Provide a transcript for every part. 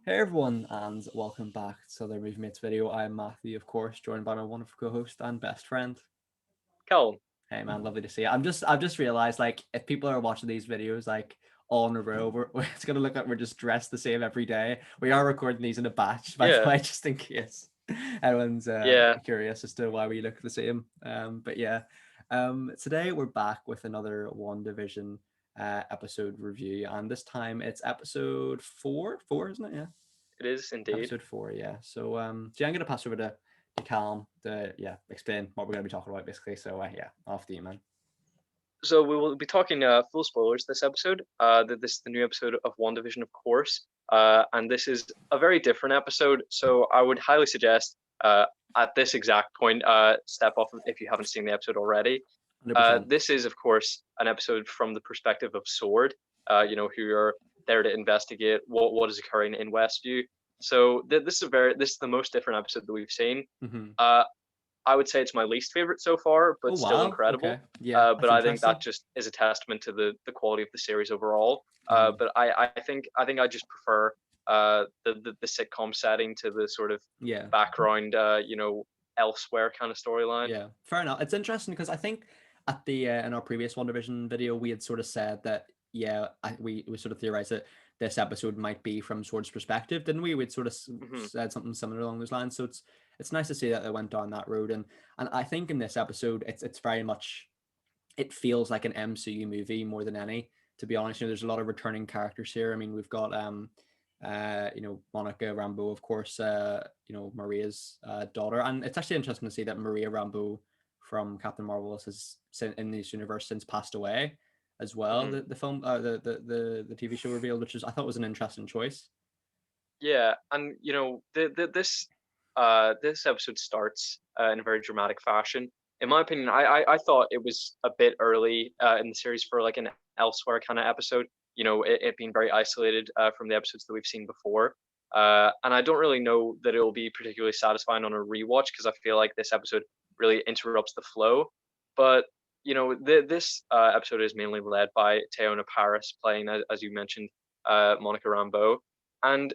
Hey everyone, and welcome back to the Movie Mates video. I'm Matthew, of course, joined by my wonderful co-host and best friend. Callum. Hey man, lovely to see you. I've just realized like if people are watching these videos like all in a row, it's gonna look like we're just dressed the same every day. We are recording these in a batch, by the Yeah, way, just in case anyone's yeah. curious as to why we look the same. Today we're back with another Wandavision episode review, and this time it's episode four, isn't it? Yeah. It is indeed. Episode four, yeah. So I'm gonna pass over to Callum to explain what we're gonna be talking about basically. So off to you, man. So we will be talking full spoilers this episode. This is the new episode of WandaVision, of course. And this is a very different episode. So I would highly suggest at this exact point, step off if you haven't seen the episode already. 100%. This is, of course, an episode from the perspective of Sword. Who are there to investigate what is occurring in Westview. So this is the most different episode that we've seen. Mm-hmm. Uh, I would say it's my least favorite so far, Oh but still wow. incredible. Okay. Yeah, But that's I think interesting. that just is a testament to the quality of the series overall. Mm-hmm. But I think I just prefer the sitcom setting to the sort of Yeah. background, elsewhere kind of storyline. Yeah. Fair enough. It's interesting because I think at the in our previous One Division video we had sort of said that we sort of theorized that this episode might be from Sword's perspective, didn't we? We'd sort of Hmm. said something similar along those lines. So it's nice to see that they went down that road, and I think in this episode it's very much, it feels like an MCU movie more than any. To be honest, there's a lot of returning characters here. I mean, we've got Monica Rambeau, of course, Maria's daughter, and it's actually interesting to see that Maria Rambeau from Captain Marvel has in this universe since passed away as well. Hmm. The film, the TV show revealed, which is I thought was an interesting choice. Yeah, and this episode starts in a very dramatic fashion. In my opinion, I thought it was a bit early in the series for like an elsewhere kind of episode. It being very isolated from the episodes that we've seen before. And I don't really know that it will be particularly satisfying on a rewatch because I feel like this episode really interrupts the flow. But this episode is mainly led by Teona Paris playing, as you mentioned, Monica Rambeau, and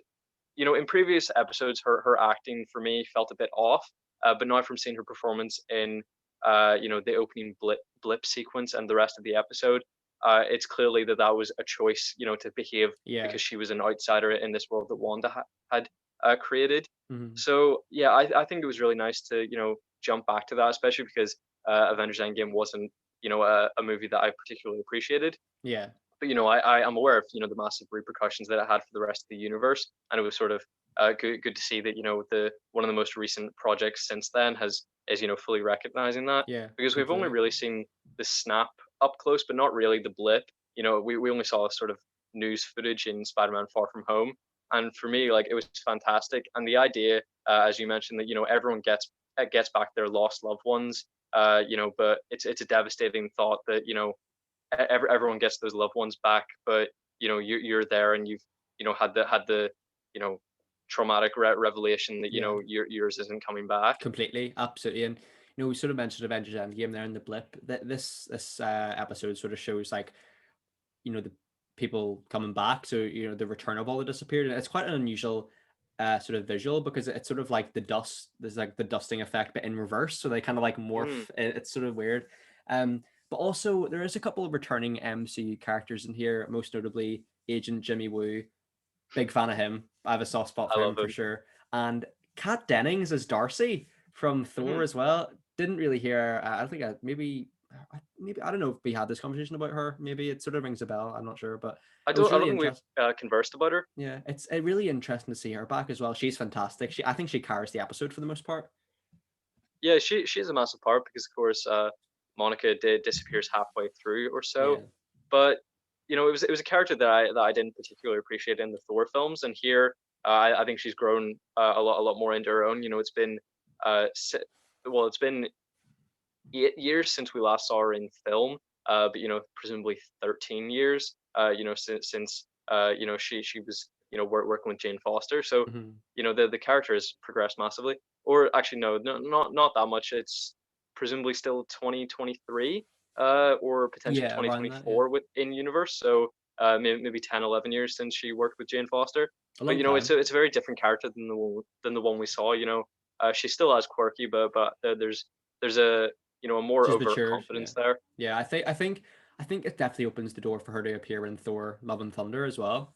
in previous episodes, her acting for me felt a bit off. But now from seeing her performance in, the opening blip sequence and the rest of the episode, it's clearly that was a choice, to behave Yeah. because she was an outsider in this world that Wanda had created. Mm-hmm. So yeah, I think it was really nice to jump back to that, especially because Avengers Endgame wasn't a movie that I particularly appreciated. Yeah. But I am aware of the massive repercussions that it had for the rest of the universe, and it was sort of good to see that the one of the most recent projects since then is fully recognizing that, Yeah. because we've only Completely. really seen the snap up close, but not really the blip. We only saw sort of news footage in Spider-Man Far From Home, and for me, like, it was fantastic. And the idea, as you mentioned, that everyone gets back their lost loved ones, but it's a devastating thought that everyone gets those loved ones back, but you're there and you've had the you know traumatic revelation that Yeah. yours isn't coming back. Completely, absolutely, and we sort of mentioned Avengers Endgame there in the blip. That this episode sort of shows like the people coming back, so the return of all the disappeared, and it's quite an unusual sort of visual because it's sort of like the dust. There's like the dusting effect, but in reverse, so they kind of like Mm, morph. It's sort of weird. But also there is a couple of returning MCU characters in here, most notably Agent Jimmy Woo. Big fan of him. I have a soft spot I for him love for him. sure. And Kat Dennings as Darcy from Thor Hmm. as well. Didn't really hear. I don't think maybe I don't know if we had this conversation about her. Maybe it sort of rings a bell. I'm not sure, but I it was don't I don't really think we've interesting. conversed about her. Yeah, it's really interesting to see her back as well. She's fantastic. I think she carries the episode for the most part. Yeah, she's a massive part because of course Monica disappears halfway through or so, Yeah. but it was a character that I didn't particularly appreciate in the Thor films, and here I think she's grown a lot more into her own. It's been it's been 8 years since we last saw her in film, but presumably 13 years, since she was working with Jane Foster. So Hmm. the character has progressed massively. Or actually, no, not that much. It's presumably still 2023, or potentially Yeah, around that. Yeah. 2024 within universe. So maybe 10, 11 years since she worked with Jane Foster. A But long it's time. a very different character than the one we saw. She's still as quirky, but there's a a more She's overt matured. Yeah. confidence there. Yeah. I think it definitely opens the door for her to appear in Thor: Love and Thunder as well.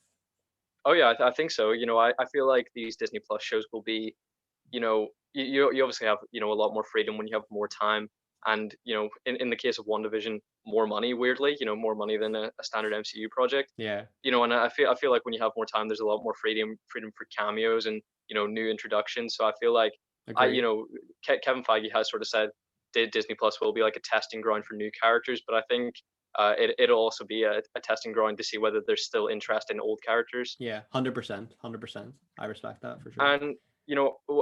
Oh yeah, I think so. I feel like these Disney Plus shows will be, you obviously have a lot more freedom when you have more time, and in the case of WandaVision, more money. Weirdly, more money than a standard MCU project. Yeah. And I feel like when you have more time, there's a lot more freedom for cameos and new introductions. So I feel like I you Agree. know Kevin Feige has sort of said Disney Plus will be like a testing ground for new characters, but I think it'll also be a testing ground to see whether there's still interest in old characters. Yeah. 100%. 100%. I respect that for sure. And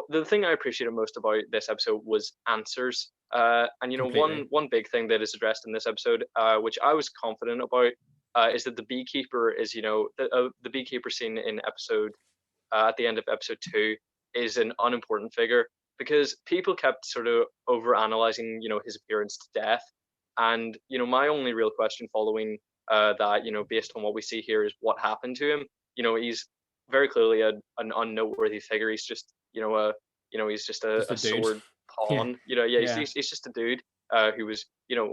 the thing I appreciated most about this episode was answers. And Completely. one big thing that is addressed in this episode, which I was confident about, is that the beekeeper is the beekeeper scene in episode at the end of episode 2 is an unimportant figure because people kept sort of over analyzing his appearance to death. And my only real question following that, based on what we see here, is what happened to him. He's very clearly an unnoteworthy figure. He's just he's just Just a a dude. sword Yeah. pawn. Yeah, Yeah. he's just a dude who was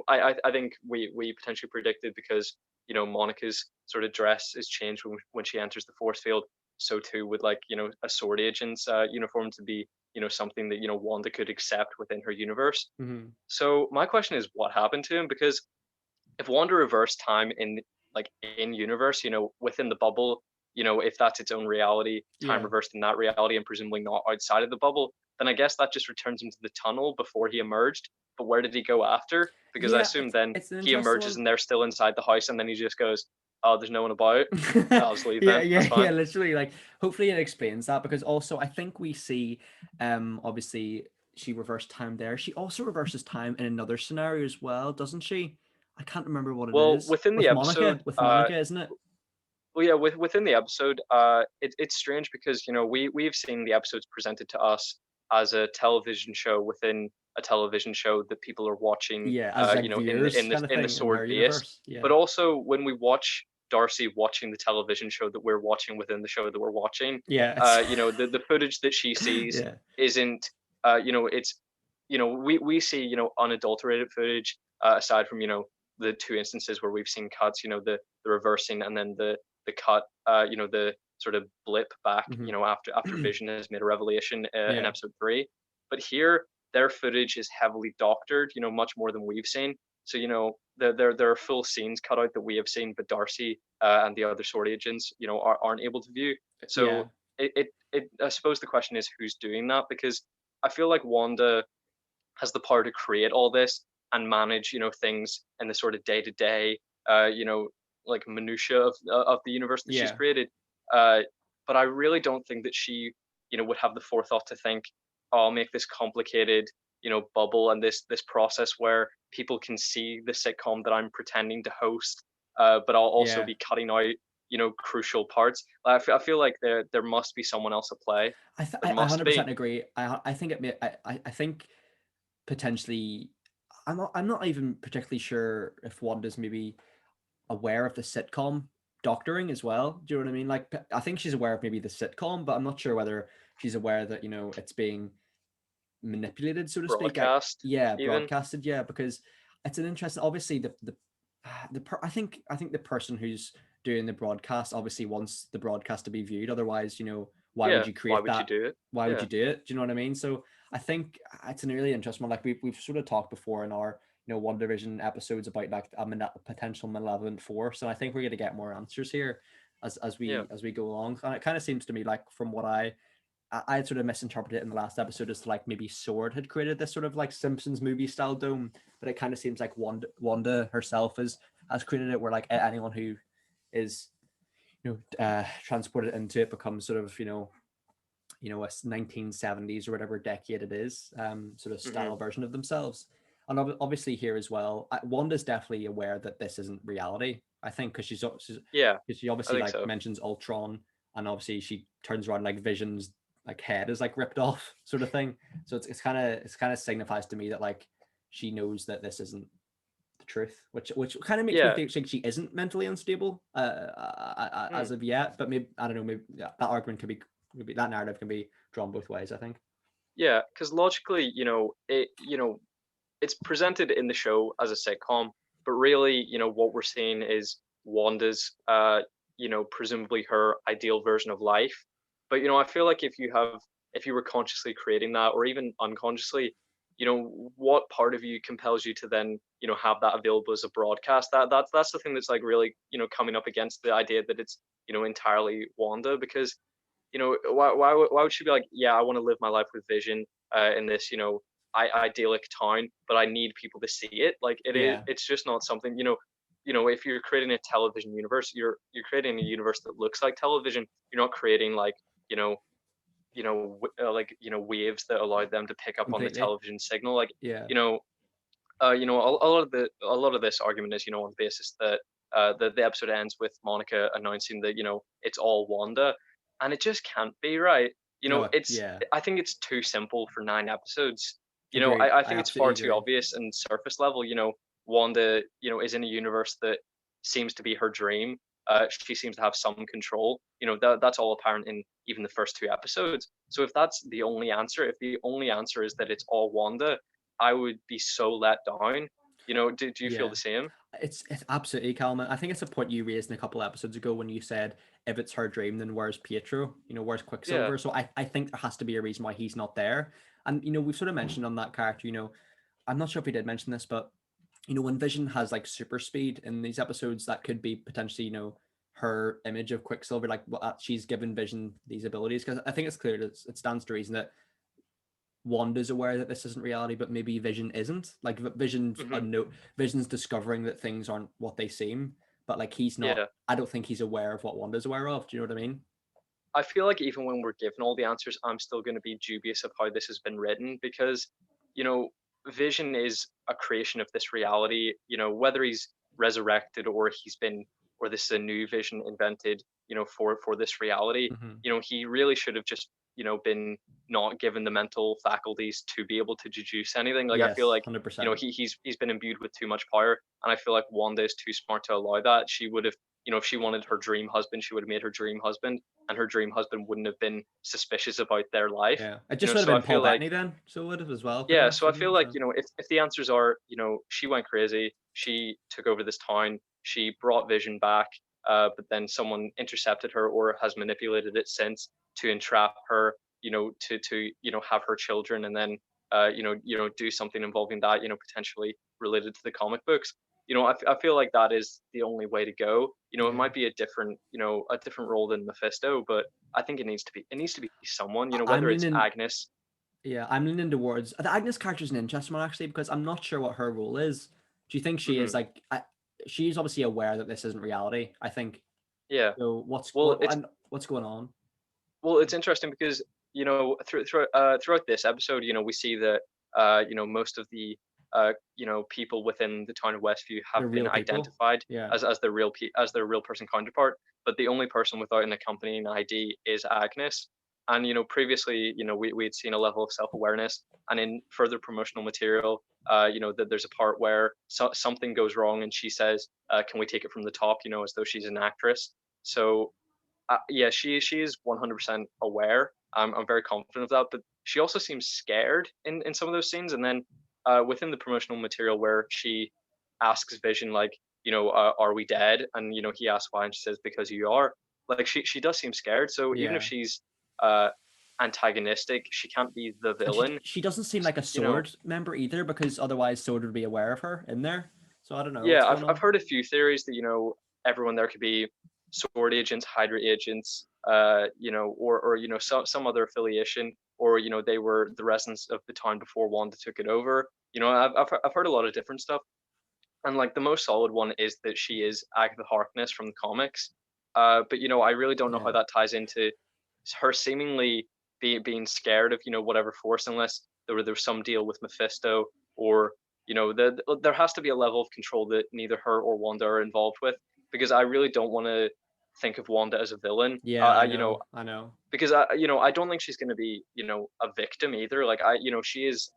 I think we potentially predicted, because Monica's sort of dress is changed when she enters the force field. So too would, like, a sword agent's uniform to be something that Wanda could accept within her universe. Hmm. So my question is, what happened to him? Because if Wanda reversed time in universe, within the bubble, if that's its own reality, time Yeah. reversed in that reality, and presumably not outside of the bubble, then I guess that just returns him to the tunnel before he emerged. But where did he go after? Because I Yeah. assume It's then it's an he interesting emerges one. and they're still inside the house, and then he just goes, "Oh, there's no one about. I'll just leave Yeah, then. That's yeah, fine." yeah. Literally, like, hopefully it explains that, because also I think we see, obviously she reversed time there. She also reverses time in another scenario as well, doesn't she? I can't remember what it Well, is. within the With Monica, episode, isn't it? well, yeah, within the episode, it's strange because we've seen the episodes presented to us as a television show within a television show that people are watching, Yeah, as like in the viewers kind of in the thing in sword her base. universe. Yeah. But also when we watch Darcy watching the television show that we're watching within the show that we're watching, Yeah, it's the footage that she sees yeah. isn't, it's, we see unadulterated footage, aside from the two instances where we've seen cuts, the reversing and then the cut, the sort of blip back, Hmm. after Vision has made a revelation in Yeah. episode 3. But here, their footage is heavily doctored, much more than we've seen. So there are full scenes cut out that we have seen, but Darcy and the other sword agents, aren't able to view. Yeah. So I suppose the question is, who's doing that? Because I feel like Wanda has the power to create all this and manage things in the sort of day to day, like minutia of the universe that she's Yeah. created. uh but I really don't think that she would have the forethought to think, "Oh, I'll make this complicated bubble and this process where people can see the sitcom that I'm pretending to host, but I'll also Yeah. be cutting out crucial parts." I feel like there must be someone else at play. There I must 100% be. agree. I think it may I think potentially I'm not even particularly sure if Wanda's maybe aware of the sitcom doctoring as well. Do you know what I mean? Like, I think she's aware of maybe the sitcom, but I'm not sure whether she's aware that it's being manipulated, so to speak. Broadcast Yeah, even. broadcasted. Yeah, because it's an interesting. Obviously, I think the person who's doing the broadcast obviously wants the broadcast to be viewed. Otherwise, why would Yeah, you why create would you that? do it? Why would Yeah. you do it? Do you know what I mean? So I think it's a really interesting one. Like, we've sort of talked before in our WandaVision episodes about like a potential malevolent force, and I think we're going to get more answers here as Yeah. we go along. And it kind of seems to me like, from what I had sort of misinterpreted it in the last episode as to, like, maybe Sword had created this sort of like Simpsons movie style dome, but it kind of seems like Wanda herself has created it, where like anyone who is transported into it becomes sort of a 1970s or whatever decade it is, sort of Hmm. style version of themselves. And obviously here as well, Wanda's definitely aware that this isn't reality. I think because Yeah, she I obviously think like so. mentions Ultron, and obviously she turns around, like, Vision's like head is like ripped off, sort of thing. So it's kind of signifies to me that, like, she knows that this isn't the truth, which kind of makes me Yeah. think she isn't mentally unstable as Hmm. of yet. But maybe I don't know. Maybe that argument could be maybe that narrative can be drawn both ways, I think. Yeah, because logically, it's presented in the show as a sitcom, but really, what we're seeing is Wanda's, presumably her ideal version of life. But I feel like if you were consciously creating that, or even unconsciously, what part of you compels you to then, have that available as a broadcast? That's the thing that's like really, coming up against the idea that it's, entirely Wanda, because why would she be like, yeah, I want to live my life with Vision in this, idyllic town, but I need people to see it. Like Yeah, it's just not something, if you're creating a television universe, you're creating a universe that looks like television. You're not creating like, you know, waves that allow them to pick up on the completely. television signal. Like, Yeah, you know, a lot of this argument is, on the basis that the episode ends with Monica announcing that it's all Wanda, and it just can't be right. no, It's yeah, I think it's too simple for 9 episodes. agreed. I I think it's far absolutely too agree. obvious and surface level. Wanda, is in a universe that seems to be her dream. She seems to have some control. That's all apparent in even the first 2 episodes. So if that's the only answer, if the only answer is that it's all Wanda, I would be so let down. Do you feel Yeah. the same? It's absolutely Calum. I think it's a point you raised in a couple episodes ago when you said if it's her dream, then where's Pietro? Where's Yeah. Quicksilver? So I think there has to be a reason why he's not there. And we've sort of mentioned on that character, I'm not sure if we did mention this, but when Vision has like super speed in these episodes, that could be potentially, her image of Quicksilver, like what she's given Vision these abilities. Because I think it's clear that it stands to reason that Wanda's aware that this isn't reality, but maybe Vision isn't. Like Hmm. Vision's discovering that things aren't what they seem, but like he's not. Yeah. I don't think he's aware of what Wanda's aware of. Do you know what I mean? I feel like even when we're given all the answers, I'm still going to be dubious of how this has been written because, you know, Vision is a creation of this reality. Whether he's resurrected or or this is a new Vision invented, for this reality. Mm-hmm. He really should have just, been not given the mental faculties to be able to deduce anything. Like I feel Yes, like, 100%. he's been imbued with too much power, and I feel like Wanda is too smart to allow that. She would have, if she wanted her dream husband, she would have made her dream husband, and her dream husband wouldn't have been suspicious about their life. Yeah, it just would have So I been Paul feel like, Bettany then, so it would have as well, pretty yeah, much. so I feel like, So if the answers are, she went crazy, she took over this town, she brought Vision back, but then someone intercepted her or has manipulated it since to entrap her, to have her children, and then do something involving that, potentially related to the comic books. I feel like that is the only way to go. It yeah, might be a different role than Mephisto, but I think it needs to be someone, I'm whether it's leaning. Agnes. Yeah, I'm leaning towards the Agnes character's an interesting one actually because I'm not sure what her role is. Do you think she is Hmm. like? She's obviously aware that this isn't reality. I think. Yeah. So what's Well, what's going on? it's interesting because throughout this episode, we see that most of the people within the town of Westview have They're been real people. identified Yeah. as their real person counterpart, but the only person without an accompanying ID is Agnes. And previously, we had seen a level of self-awareness, and in further promotional material, that there's a part where something goes wrong, and she says, "Can we take it from the top?" As though she's an actress. So yeah, she is 100% aware. I'm very confident of that, but she also seems scared in some of those scenes. And then within the promotional material where she asks Vision like, are we dead? And he asks why, and she says because you are. Like she does seem scared. So even if Yeah. she's uh antagonistic, she can't be the And villain. she doesn't seem like a You know, sword member either because otherwise sword would be aware of her in there. So I don't know yeah, what's I've going I've on. heard a few theories that everyone there could be sword agents, Hydra agents, or some other affiliation, or they were the residents of the town before Wanda took it over. I've heard a lot of different stuff, and like the most solid one is that she is Agatha Harkness from the comics. But I really don't know how Yeah. that ties into her seemingly being scared of whatever force, unless there was some deal with Mephisto, or there has to be a level of control that neither her or Wanda are involved with, because I really don't want to think of Wanda as a villain. Yeah, I know. I know. Because I don't think she's going to be a victim either. Like she is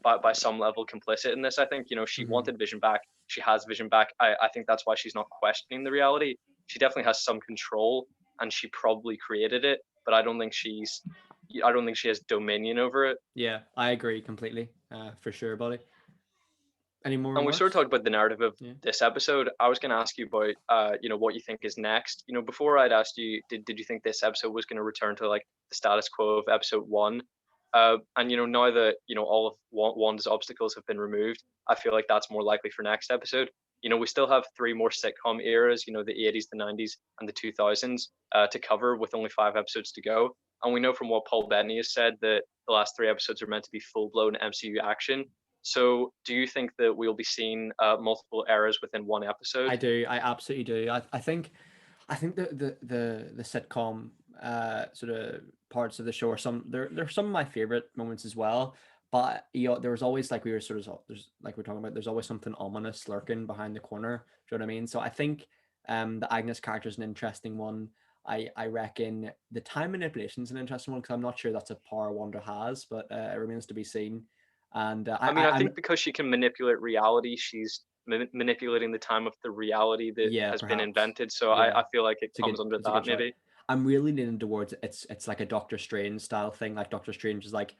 by some level complicit in this. I think, she wanted Vision back. She has Vision back. I think that's why she's not questioning the reality. She definitely has some control, and she probably created it, but I don't think she has dominion over it. Yeah, I agree completely. For sure, buddy. Any more And we sort of remarks? talked about the narrative of Yeah. this episode. I was going to ask you about, what you think is next. Before I'd asked you, did you think this episode was going to return to like the status quo of episode one? And now that all of Wanda's obstacles have been removed, I feel like that's more likely for next episode. We still have three more sitcom eras. The 80s, the 90s, and the 2000s to cover, with only 5 episodes to go. And we know from what Paul Bettany has said that the last 3 episodes are meant to be full blown MCU action. So, do you think that we'll be seeing multiple eras within one episode? I do. I absolutely do. I think the sitcom sort of parts of the show are they're some of my favorite moments as well. But there was always, like we were sort of there's like we're talking about, there's always something ominous lurking behind the corner. Do you know what I mean? So I think the Agnes character is an interesting one. I reckon the time manipulation is an interesting one, because I'm not sure that's a power Wanda has, but it remains to be seen. And I mean, I I'm think because she can manipulate reality, she's manipulating the time of the reality that yeah, has been perhaps. invented. So Yeah. I feel like it comes under It's a that, good shout. maybe. I'm really leaning towards it's like a Doctor Strange style thing. Like Doctor Strange is like,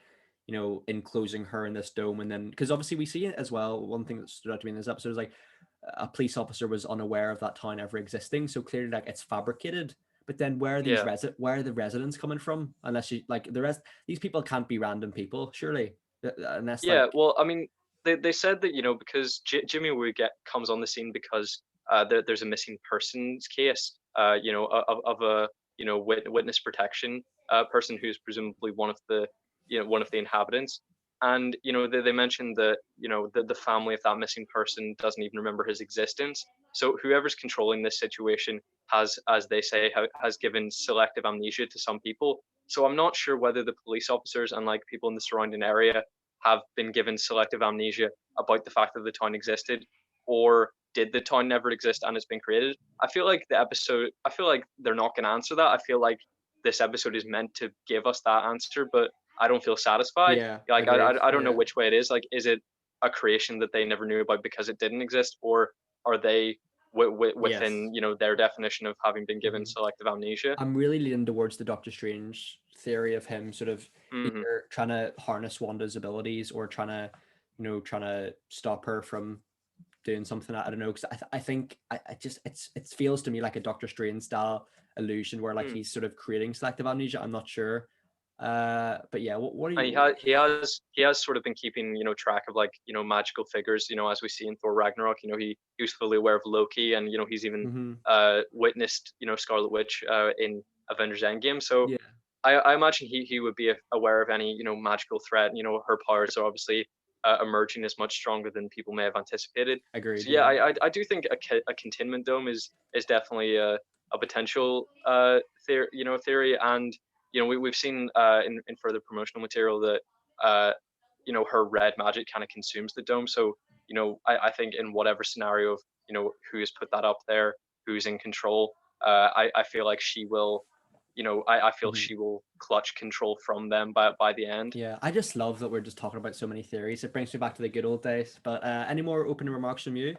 enclosing her in this dome, and then because obviously we see it as well. One thing that stood out to me in this episode is like a police officer was unaware of that town ever existing, so clearly like it's fabricated. But then Yeah. where are the residents coming from? Unless you like these people can't be random people, surely. Unless Yeah. like Well, I mean, they said that, because Jimmy Woo comes on the scene because there's a missing persons case, of a, witness protection person who's presumably one of the inhabitants. And they mentioned that the family of that missing person doesn't even remember his existence. So whoever's controlling this situation has, as they say, has given selective amnesia to some people. So I'm not sure whether the police officers and like people in the surrounding area have been given selective amnesia about the fact that the town existed, or did the town never exist and it's been created. I feel like they're not going to answer that. I feel like this episode is meant to give us that answer, but I don't feel satisfied. yeah, Like agreed. I don't know Yeah. which way it is. Like, is it a creation that they never knew about because it didn't exist, or are they within Yes. their definition of having been given Hmm. selective amnesia? I'm really leaning towards the Doctor Strange theory of him sort of Hmm. either trying to harness Wanda's abilities, or trying to stop her from doing something. I don't know, because I think I just it feels to me like a Doctor Strange style illusion where like he's sort of creating selective amnesia. I'm not sure. But yeah, what are And you? he has sort of been keeping track of like magical figures, as we see in Thor Ragnarok. He was fully aware of Loki, and he's even Hmm. witnessed Scarlet Witch in Avengers Endgame. So Yeah, I imagine he would be aware of any magical threat. Her powers are obviously emerging as much stronger than people may have anticipated. agreed. So yeah, Yeah. I do think a containment dome is definitely a potential theory. And we've seen in further promotional material that uh, her red magic kind of consumes the dome. So I think in whatever scenario of who has put that up there, who's in control, I feel like she will I feel Mhm. she will clutch control from them by the end. Yeah, I just love that we're just talking about so many theories. It brings me back to the good old days. But any more opening remarks from you?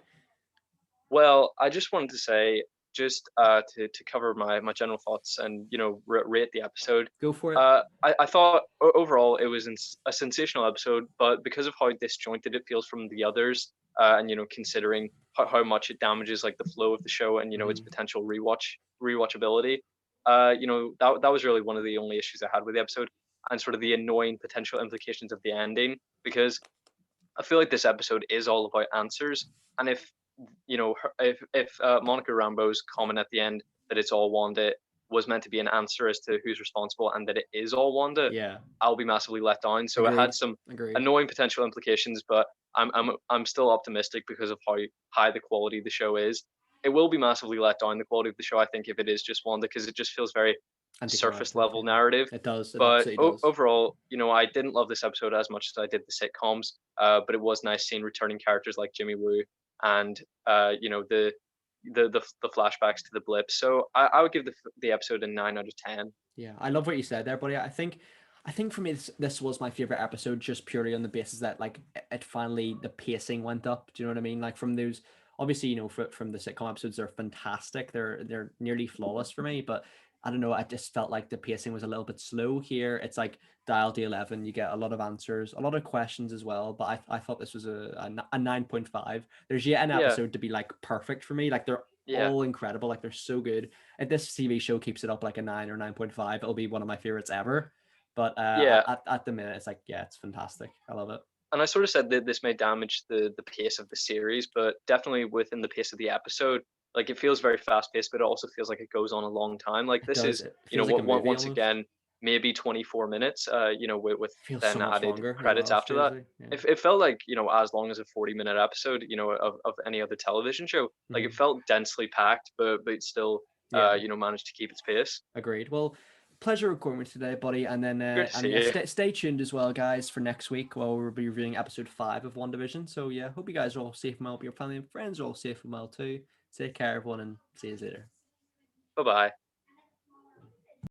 Well, I just wanted to say, just to cover my general thoughts and rate the episode. Go for it. I thought overall it was a sensational episode, but because of how disjointed it feels from the others, and considering how much it damages like the flow of the show and its Hmm. potential rewatchability, that was really one of the only issues I had with the episode, and sort of the annoying potential implications of the ending, because I feel like this episode is all about answers. And if Monica Rambeau's comment at the end that it's all Wanda was meant to be an answer as to who's responsible, and that it is all Wanda, Yeah, I'll be massively let down. So it had agreed. some Agreed. annoying potential implications, but I'm still optimistic because of how high the quality of the show is. It will be massively let down, the quality of the show, I think, if it is just Wanda, because it just feels very surface Anticlimactic. level Yeah, narrative. it does. It But absolutely does. overall, I didn't love this episode as much as I did the sitcoms. But it was nice seeing returning characters like Jimmy Woo and the flashbacks to the blip. So I would give the episode a 9 out of 10. Yeah, I love what you said there, buddy. I think I think for me, this was my favorite episode, just purely on the basis that like it finally the pacing went up. Do you know what I mean? Like from those, obviously, from the sitcom episodes, they're fantastic. They're nearly flawless for me, but I don't know. I just felt like the pacing was a little bit slow here. It's like dial to 11, you get a lot of answers, a lot of questions as well. But I thought this was a 9.5. There's yet an Yeah, episode to be like perfect for me. Like they're yeah, all incredible. Like they're so good. If this TV show keeps it up like a 9 or 9.5, it'll be one of my favorites ever. But yeah. at the minute, it's like, yeah, it's fantastic. I love it. And I sort of said that this may damage the pace of the series, but definitely within the pace of the episode, like it feels very fast paced, but it also feels like it goes on a long time. Like It this does. is, It you know, feels like a what movie once almost. again maybe 24 minutes. You know, with It feels so then much added longer as credits well, after that. strangely. Yeah. It felt like, you know, as long as a 40-minute episode, you know, of any other television show. Like it Mhm. felt densely packed, but it still Yeah. you know, managed to keep its pace. Agreed. Well, pleasure recording with you today, buddy. And then Good to and see yeah, you. stay tuned as well, guys, for next week. Well, we'll be reviewing episode 5 of WandaVision. So yeah, hope you guys are all safe and well. Hope your family and friends are all safe and well too. Take care, everyone, and see you later. Bye bye.